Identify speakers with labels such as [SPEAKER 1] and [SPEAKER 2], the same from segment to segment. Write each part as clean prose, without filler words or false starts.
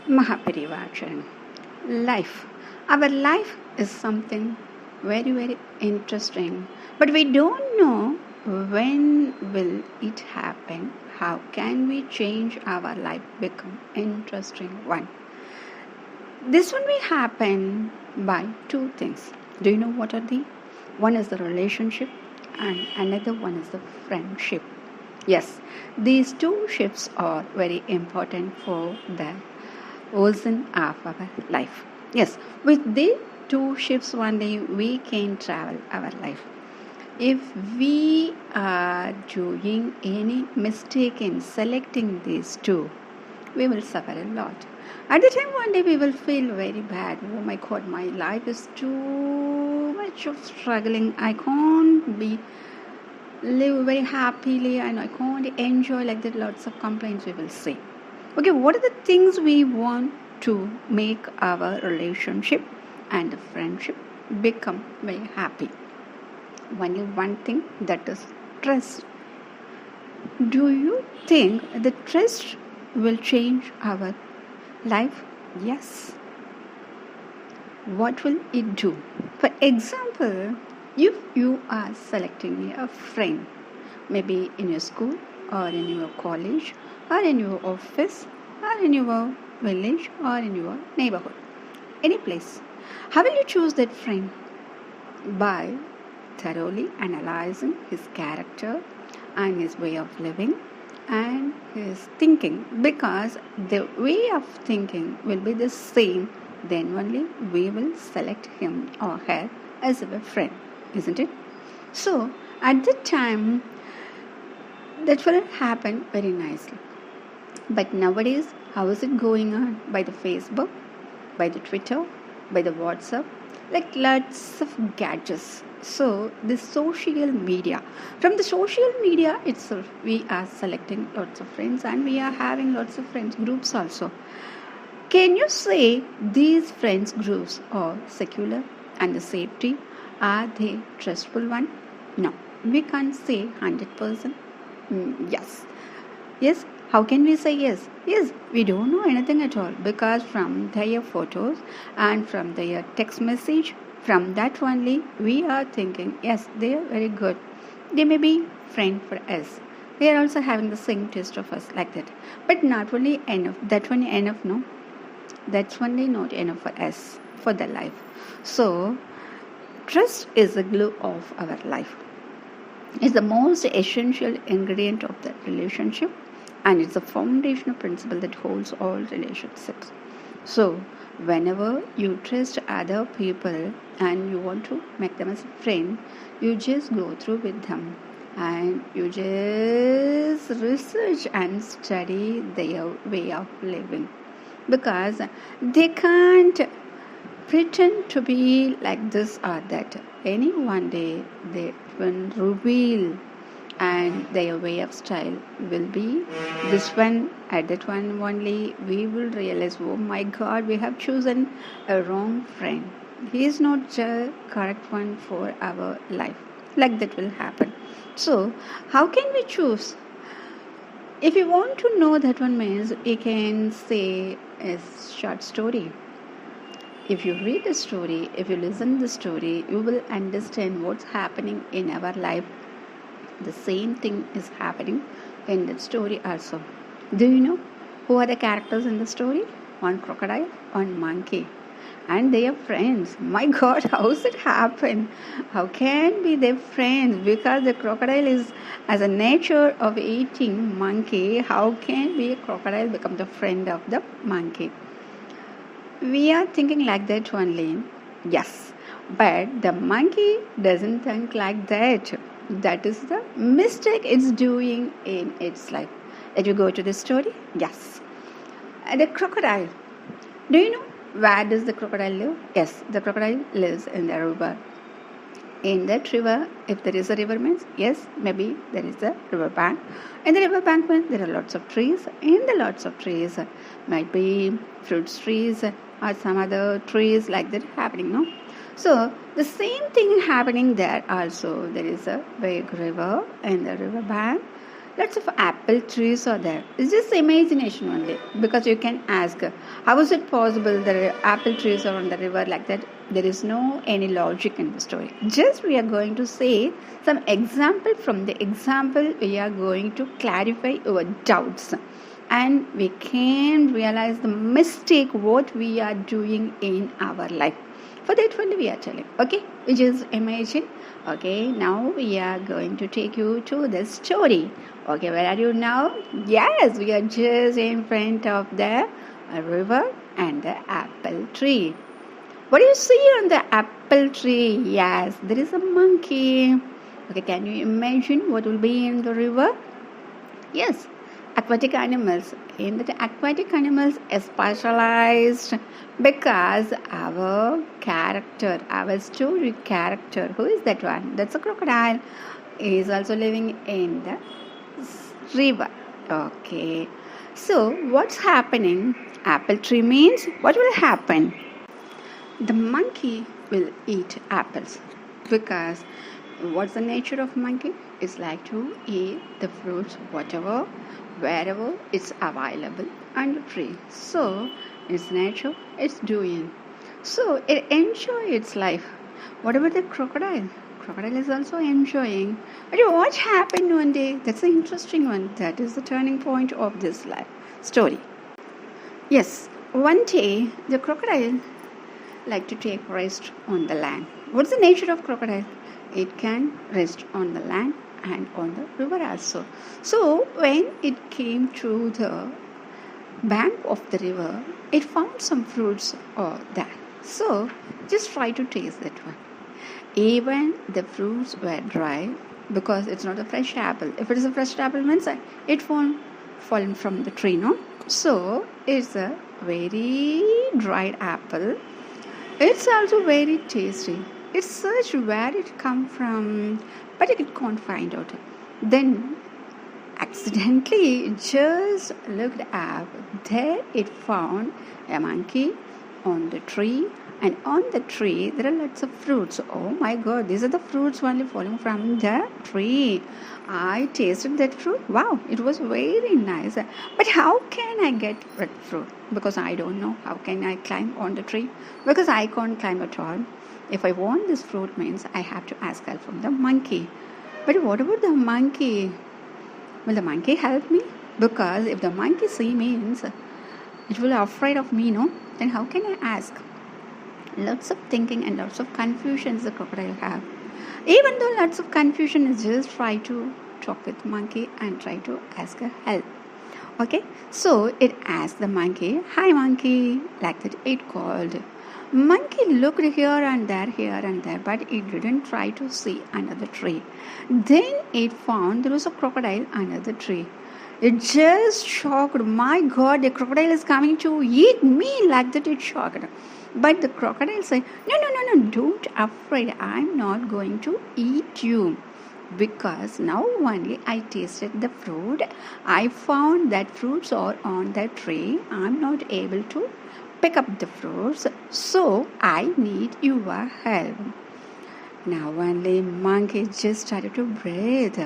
[SPEAKER 1] Mahaperivachan. Life. Our life is something very, very interesting. But we don't know when will it happen. How can we change our life become interesting one? This will happen by two things. Do you know what are they? One is the relationship and another one is the friendship. Yes, these two ships are very important for the ocean of our life. Yes, with these two ships only we can travel our life. If we are doing any mistake in selecting these two, we will suffer a lot. At the time one day we will feel very bad. Oh my God, my life is too much of struggling. I can't be live very happily and I can't enjoy like that. Lots of complaints we will say. Okay, what are the things we want to make our relationship and the friendship become very happy? Only one thing, that is trust. Do you think the trust will change our life? Yes. What will it do? For example, if you are selecting a friend, maybe in your school or in your college or in your office or in your village or in your neighborhood, any place, how will you choose that friend? By thoroughly analyzing his character and his way of living and his thinking, because the way of thinking will be the same, then only we will select him or her as a friend, isn't it? So at that time that will happen very nicely. But nowadays, how is it going on? By the Facebook, by the Twitter, by the WhatsApp, like lots of gadgets. So the social media, from the social media itself, we are selecting lots of friends and we are having lots of friends groups also. Can you say these friends groups are secular and the safety? Are they trustful one? No, we can't say 100%. Yes. Yes, how can we say yes? Yes, we don't know anything at all, because from their photos and from their text message, from that only we are thinking, yes, they are very good. They may be friend for us. They are also having the same taste of us, like that. But not only enough. That one enough, no. That's only not enough for us, for the life. So trust is the glue of our life. It's the most essential ingredient of the relationship, and it's a foundational principle that holds all relationships. So whenever you trust other people and you want to make them as a friend, you just go through with them and you just research and study their way of living, because they can't pretend to be like this or that. Any one day they will reveal, and their way of style will be this one. At that one only we will realize, oh my God, we have chosen a wrong friend. He is not the correct one for our life. Like that will happen. So how can we choose? If you want to know that one means, you can say a short story. If you read the story, if you listen to the story, you will understand what's happening in our life. The same thing is happening in that story also. Do you know who are the characters in the story? One crocodile, one monkey, and they are friends. My God, how does it happen? How can be they friends? Because the crocodile is as a nature of eating monkey. How can be a crocodile become the friend of the monkey? We are thinking like that only. Yes, but the monkey doesn't think like that. That is the mistake it's doing in its life. Let you go to the story. Yes, the crocodile. Do you know where does the crocodile live? Yes, the crocodile lives in the river. In that river, if there is a river means, yes, maybe there is a river bank. In the river bank means there are lots of trees. In the lots of trees might be fruits trees or some other trees like that happening, no? So the same thing happening there also. There is a big river in the river bank. lots of apple trees are there. It's just imagination only, because you can ask, how is it possible that apple trees are on the river like that? There is no any logic in the story. Just we are going to say some example. From the example we are going to clarify our doubts, and we can realize the mistake what we are doing in our life. For that only we are telling. Okay, we just imagine. Okay, now we are going to take you to the story. Okay, where are you now? Yes, we are just in front of the river and the apple tree. What do you see on the apple tree? Yes, there is a monkey. Okay, can you imagine what will be in the river? Yes, aquatic animals. In the aquatic animals are specialized because our character, our story character, who is that one? That's a crocodile. Is also living in the river. Okay. So what's happening? Apple tree means what will happen? The monkey will eat apples, because what's the nature of monkey? It's like to eat the fruits whatever, wherever it's available on the tree. So its nature, it's doing. So it enjoy its life. What about the crocodile? Crocodile is also enjoying. But what happened one day? That's an interesting one. That is the turning point of this life story. Yes, one day the crocodile like to take rest on the land. What's the nature of crocodile? It can rest on the land and on the river also. So when it came to the bank of the river, it found some fruits there. So just try to taste that one. Even the fruits were dry, because it's not a fresh apple. If it is a fresh apple means it won't fallen from the tree, no? So it's a very dried apple. It's also very tasty. It's searched where it come from, but it can't find out. Then accidentally just looked up. There it found a monkey on the tree, and on the tree there are lots of fruits. Oh my God, these are the fruits only falling from the tree. I tasted that fruit. Wow, it was very nice. But how can I get that fruit? Because I don't know. How can I climb on the tree? Because I can't climb at all. If I want this fruit means I have to ask help from the monkey. But what about the monkey? Will the monkey help me? Because if the monkey see me means it will be afraid of me, no? Then how can I ask? Lots of thinking and lots of confusions the crocodile have. Even though lots of confusion is just try to talk with monkey and try to ask her help. Okay, so it asked the monkey, "Hi monkey," like that it called. Monkey looked here and there, but it didn't try to see under the tree. Then it found there was a crocodile under the tree. It just shocked. My God, the crocodile is coming to eat me, like that it shocked. But the crocodile said, no, don't afraid. I'm not going to eat you. Because now only I tasted the fruit. I found that fruits are on the tree. I'm not able to pick up the fruits. So I need your help. Now only monkey just started to breathe.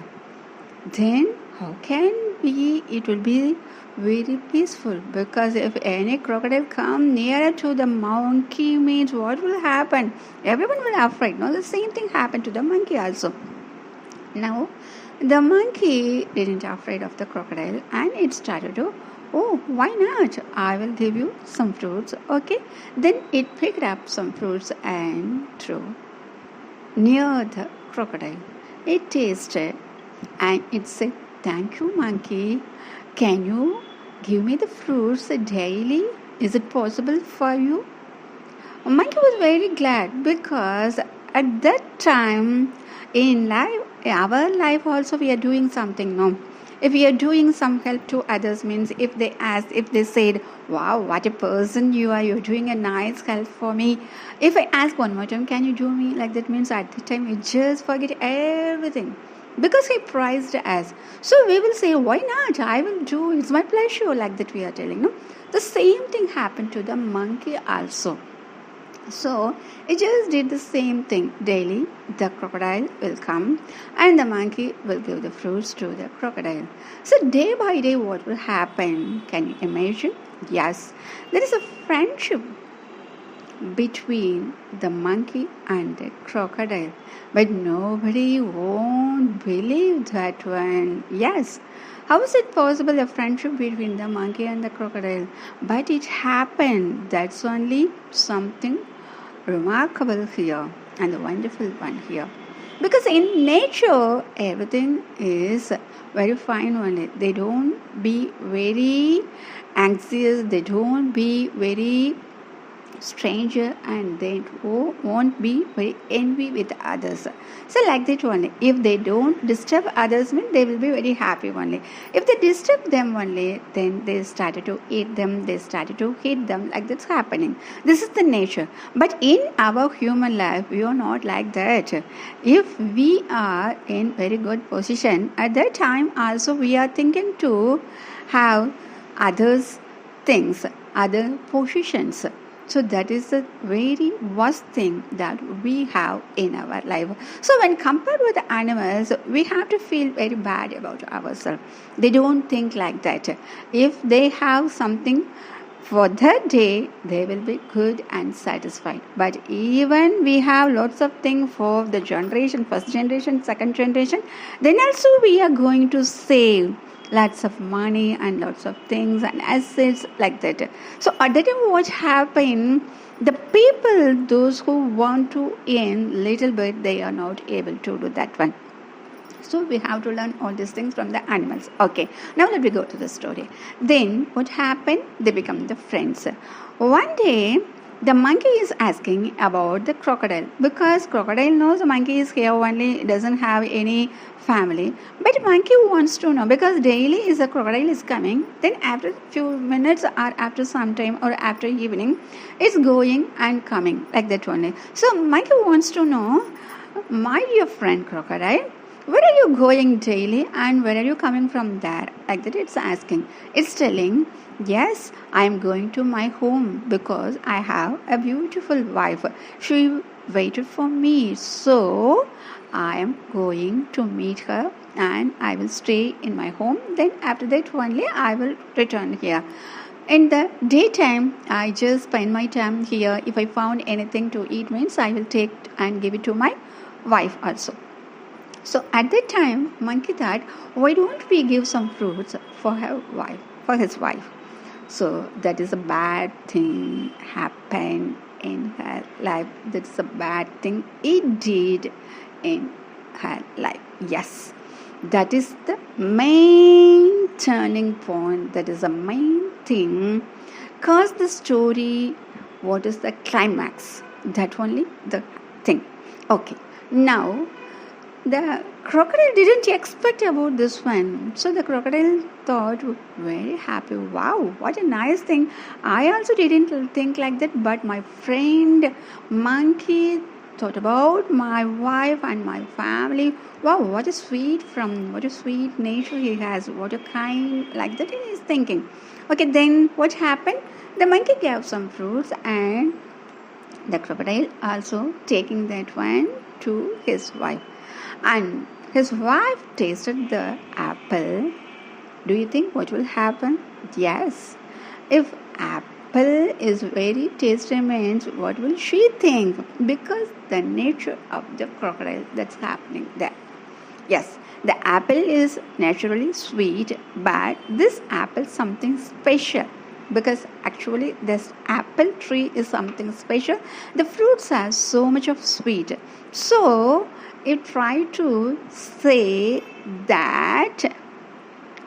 [SPEAKER 1] Then how can it will be very peaceful, because if any crocodile come nearer to the monkey means what will happen? Everyone will afraid. No, the same thing happened to the monkey also. Now the monkey didn't afraid of the crocodile, and it started to, oh, why not? I will give you some fruits. Okay. Then it picked up some fruits and threw near the crocodile. It tasted and it said, "Thank you, monkey. Can you give me the fruits daily? Is it possible for you?" Monkey was very glad, because at that time in life, our life also, we are doing something, no? If we are doing some help to others means, if they said, "Wow, what a person you are, you're doing a nice help for me." If I ask one more time, "Can you do me?" like that means at the time we just forget everything, because he prized us. So we will say, "Why not? I will do. It's my pleasure," like that we are telling. No, the same thing happened to the monkey also. So it just did the same thing daily. The crocodile will come and the monkey will give the fruits to the crocodile. So day by day, what will happen? Can you imagine? Yes, there is a friendship between the monkey and the crocodile. But nobody won't believe that one. Yes. How is it possible a friendship between the monkey and the crocodile? But it happened. That's only something remarkable here and the wonderful one here. Because in nature, everything is very fine only. They don't be very anxious. They don't be very stranger and they won't be very envy with others. So like that only. If they don't disturb others, mean they will be very happy only. If they disturb them only, then they started to eat them, they started to hate them, like that's happening. This is the nature. But in our human life, we are not like that. If we are in very good position, at that time also we are thinking to have others things, other positions. So that is the very worst thing that we have in our life. So when compared with the animals, we have to feel very bad about ourselves. They don't think like that. If they have something for that day, they will be good and satisfied. But even we have lots of things for the generation, first generation, second generation, then also we are going to save lots of money and lots of things and assets like that. So at that time what happened, the people, those who want to earn little bit, they are not able to do that one. So we have to learn all these things from the animals. Okay, now let me go to the story. Then what happened? They become the friends. One day the monkey is asking about the crocodile because crocodile knows the monkey is here only, doesn't have any family. But monkey wants to know because daily is the crocodile is coming. Then after few minutes or after some time or after evening, it's going and coming like that only. So monkey wants to know, my dear friend crocodile, where are you going daily and where are you coming from there? Like that it's asking. It's telling, yes, I am going to my home because I have a beautiful wife. She waited for me. So I am going to meet her and I will stay in my home. Then after that only I will return here. In the daytime, I just spend my time here. If I found anything to eat means I will take and give it to my wife also. So at that time, monkey thought, why don't we give some fruits for her wife, for his wife? So that is a bad thing happened in her life. That's a bad thing it did in her life. Yes, that is the main turning point. That is the main thing. Cause the story, what is the climax? That only the thing. Okay, now the crocodile didn't expect about this one. So the crocodile thought, very happy. Wow, what a nice thing. I also didn't think like that, but my friend monkey thought about my wife and my family. Wow, what a sweet nature he has. What a kind, like that he is thinking. Okay, then what happened? The monkey gave some fruits and the crocodile also taking that one to his wife. And his wife tasted the apple. Do you think what will happen? Yes. If apple is very tasty means what will she think? Because the nature of the crocodile that's happening there. Yes, the apple is naturally sweet, but this apple is something special because actually this apple tree is something special. The fruits are so much of sweet. So it tried to say that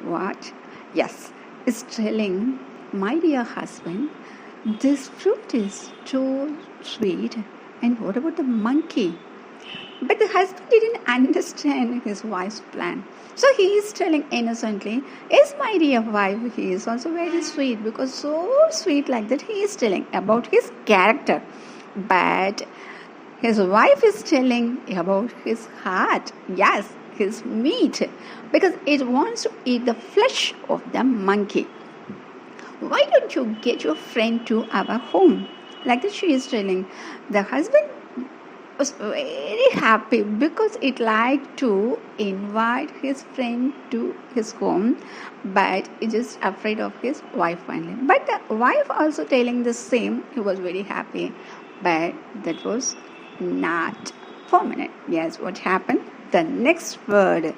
[SPEAKER 1] what? Yes, it's telling, my dear husband, this fruit is too sweet. And what about the monkey? But the husband didn't understand his wife's plan. So he is telling innocently, yes, my dear wife, he is also very sweet because so sweet like that he is telling about his character. But his wife is telling about his heart. Yes, his meat. Because it wants to eat the flesh of the monkey. Why don't you get your friend to our home? Like that she is telling. The husband was very happy because it liked to invite his friend to his home, but he just afraid of his wife finally. But the wife also telling the same. He was very happy, but that was not permanent. Yes, what happened? The next word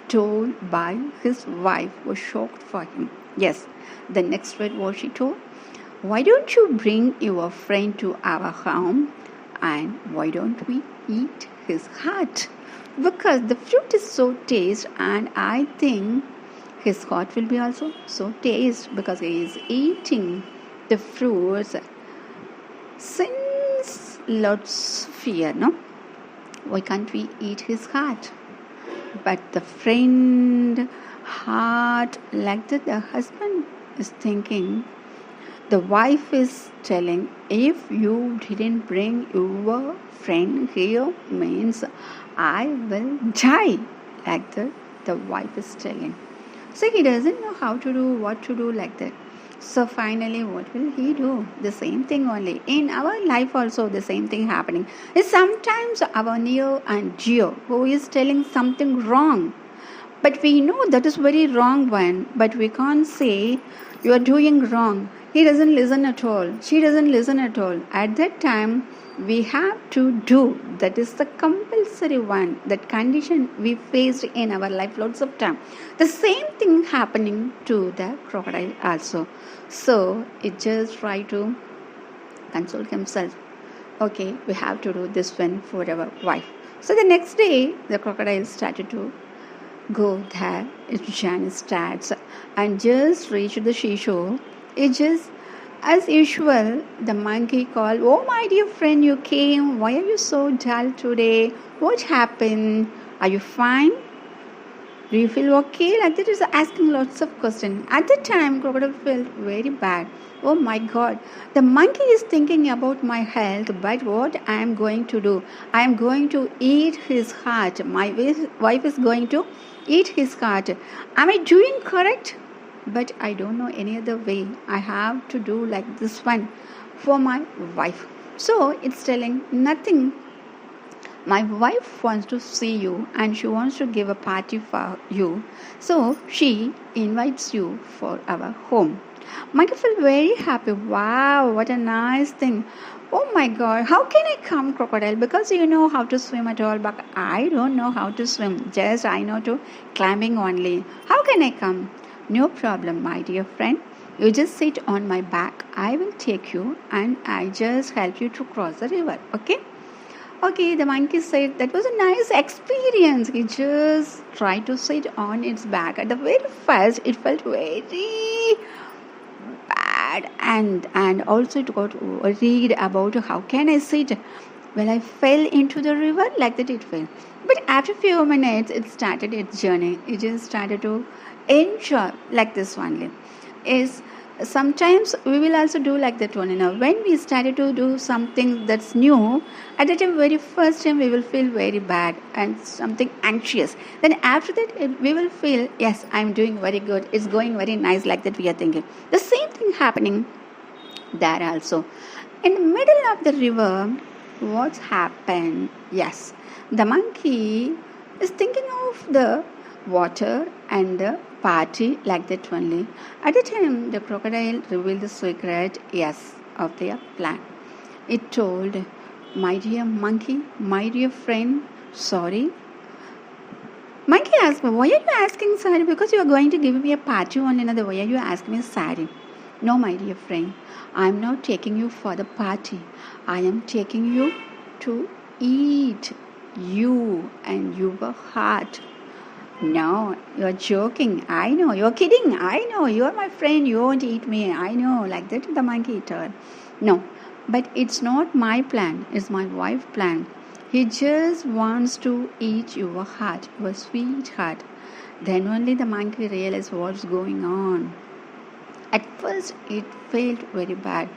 [SPEAKER 1] told by his wife was shocked for him. Yes, the next word was she told, why don't you bring your friend to our home and why don't we eat his heart? Because the fruit is so tasty and I think his heart will be also so tasty because he is eating the fruits since lots fear, no? Why can't we eat his heart? But the friend heart like that the husband is thinking, the wife is telling, if you didn't bring your friend here means I will die. Like that the wife is telling. So he doesn't know how to do, what to do like that. So finally what will he do? The same thing only. In our life also the same thing happening. Is sometimes our near and dear who is telling something wrong. But we know that is very wrong one. But we can't say you are doing wrong. He doesn't listen at all. She doesn't listen at all. At that time, we have to do. That is the compulsory one. That condition we faced in our life lots of time. The same thing happening to the crocodile also. So it just try to console himself. Okay, we have to do this one for our wife. So the next day, the crocodile started to go there. Jan starts and just reached the seashore. It just, as usual, the monkey called, oh my dear friend, you came. Why are you so dull today? What happened? Are you fine? Do you feel okay? Like that is asking lots of questions. At the time, crocodile felt very bad. Oh my God, the monkey is thinking about my health, but what I am going to do? I am going to eat his heart. My wife is going to eat his heart. Am I doing correct? But I don't know any other way. I have to do like this one for my wife. So it's telling nothing. My wife wants to see you and she wants to give a party for you. So she invites you for our home. Monkey felt very happy. Wow, what a nice thing. Oh my God, how can I come, crocodile? Because you know how to swim at all, but I don't know how to swim. Just I know to climbing only. How can I come? No problem, my dear friend. You just sit on my back. I will take you and I just help you to cross the river. Okay? Okay, the monkey said that was a nice experience. He just tried to sit on its back. At the very first, it felt very bad and also it got worried about how can I sit. Well, I fell into the river like that it fell. But after a few minutes, it started its journey. It just started to enjoy like this only. Is sometimes we will also do like that one. Now, when we started to do something that's new, at the time, very first time, we will feel very bad and something anxious. Then after that, we will feel, yes, I'm doing very good. It's going very nice like that we are thinking. The same thing happening there also. In the middle of the river, what's happened? Yes, the monkey is thinking of the water and the party like that only. At the time, the crocodile revealed the secret, yes, of their plan. It told, my dear monkey, my dear friend, sorry. Monkey asked me, why are you asking sorry? Because you are going to give me a party on another. Why are you asking me sorry? No, my dear friend, I am not taking you for the party. I am taking you to eat you and your heart. No, you're joking. I know. You're kidding. I know. You're my friend. You won't eat me. I know. Like that, the monkey told. No, but it's not my plan. It's my wife's plan. He just wants to eat your heart, your sweet heart. Then only the monkey realized what's going on. At first, it felt very bad.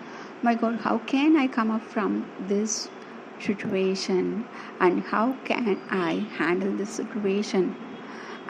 [SPEAKER 1] My God, how can I come up from this situation? And how can I handle this situation?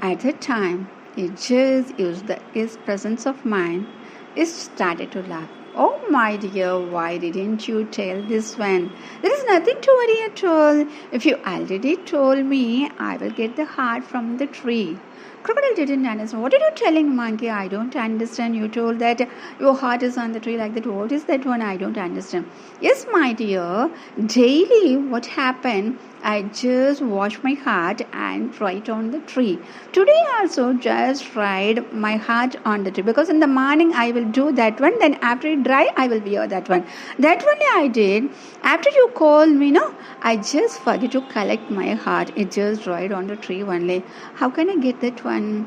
[SPEAKER 1] At that time, it just used his presence of mind. It started to laugh. Oh my dear, why didn't you tell this one? There is nothing to worry at all. If you already told me, I will get the heart from the tree. Crocodile didn't understand. What are you telling, monkey? I don't understand. You told that your heart is on the tree like that. What is that one? I don't understand. Yes, my dear. Daily, what happened? I just wash my heart and write on the tree. Today also just write my heart on the tree because in the morning I will do that one. Then after it dry, I will wear that one. That only I did. After you called me, no, I just forget to collect my heart. It just dried on the tree only. How can I get that one?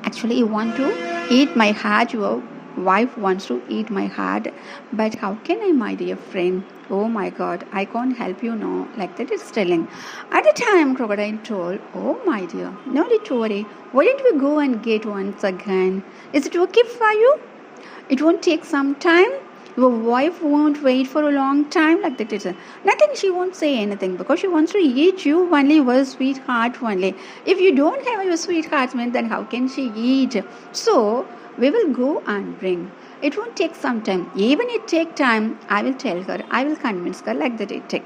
[SPEAKER 1] Actually, you want to eat my heart. Your wife wants to eat my heart. But how can I, my dear friend? Oh my God, I can't help you now. Like that it's telling. At the time, Crocodile told, oh my dear, no need to worry. Why don't we go and get once again? Is it okay for you? It won't take some time. Your wife won't wait for a long time like that. Nothing, she won't say anything because she wants to eat you only, your sweetheart only. If you don't have your sweetheart, then how can she eat? So, we will go and bring. It won't take some time. Even it take time, I will tell her, I will convince her like that it take.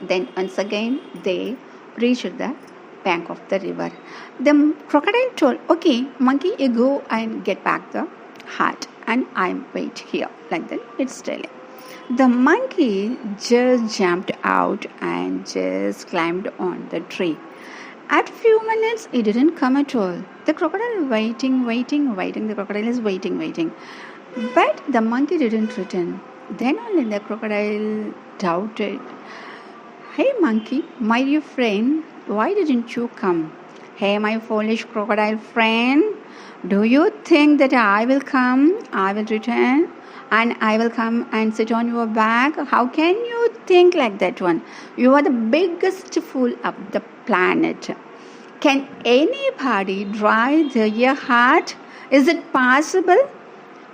[SPEAKER 1] Then once again, they reached the bank of the river. The crocodile told, okay, monkey, you go and get back the heart and I wait here. Like that, it's telling. The monkey just jumped out and just climbed on the tree. After a few minutes, it didn't come at all. The crocodile waiting. The crocodile is waiting. But the monkey didn't return. Then only the crocodile doubted. Hey monkey, my dear friend, why didn't you come? Hey my foolish crocodile friend, do you think that I will come, I will return, and I will come and sit on your back? How can you think like that one? You are the biggest fool of the planet. Can anybody dry their heart? Is it possible?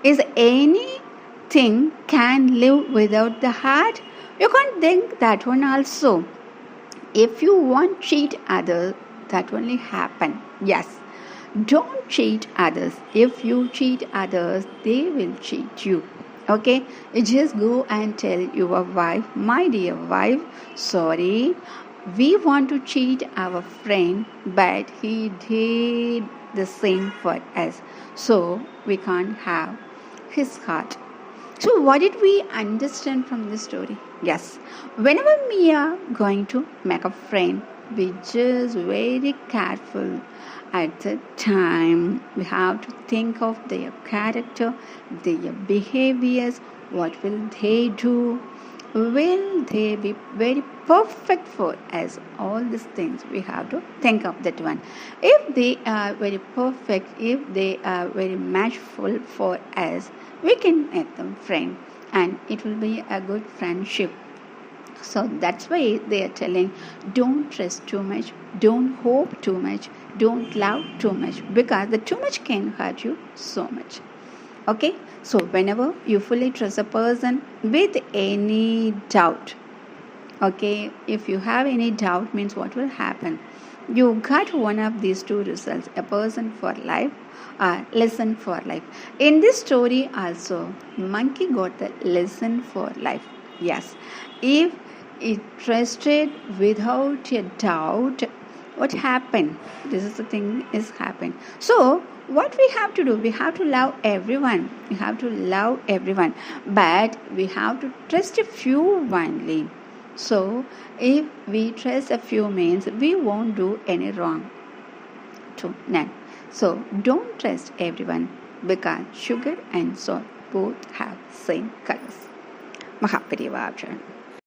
[SPEAKER 1] Is anything can live without the heart? You can't think that one also. If you want cheat others, that only happen. Yes. Don't cheat others. If you cheat others, they will cheat you. Okay? You just go and tell your wife, my dear wife, sorry, we want to cheat our friend, but he did the same for us. So we can't have his heart. So what did we understand from this story? Yes, whenever we are going to make a friend, be just very careful. At the time, we have to think of their character, their behaviors, what will they do, will they be very perfect for us? All these things we have to think of that one. If they are very perfect, if they are very matchful for us, we can make them friend and it will be a good friendship. So that's why they are telling, don't trust too much, don't hope too much, don't love too much, because the too much can hurt you so much. Okay, so whenever you fully trust a person with any doubt, okay, if you have any doubt, means what will happen? You got one of these two results, a person for life or lesson for life. In this story also, monkey got the lesson for life. Yes, if it trusted without a doubt, what happened? This is the thing is happened. So what we have to do? We have to love everyone. We have to love everyone, but we have to trust a few only. So if we trust a few means we won't do any wrong to none. So don't trust everyone because sugar and salt both have same colors. Mahaparivardhan.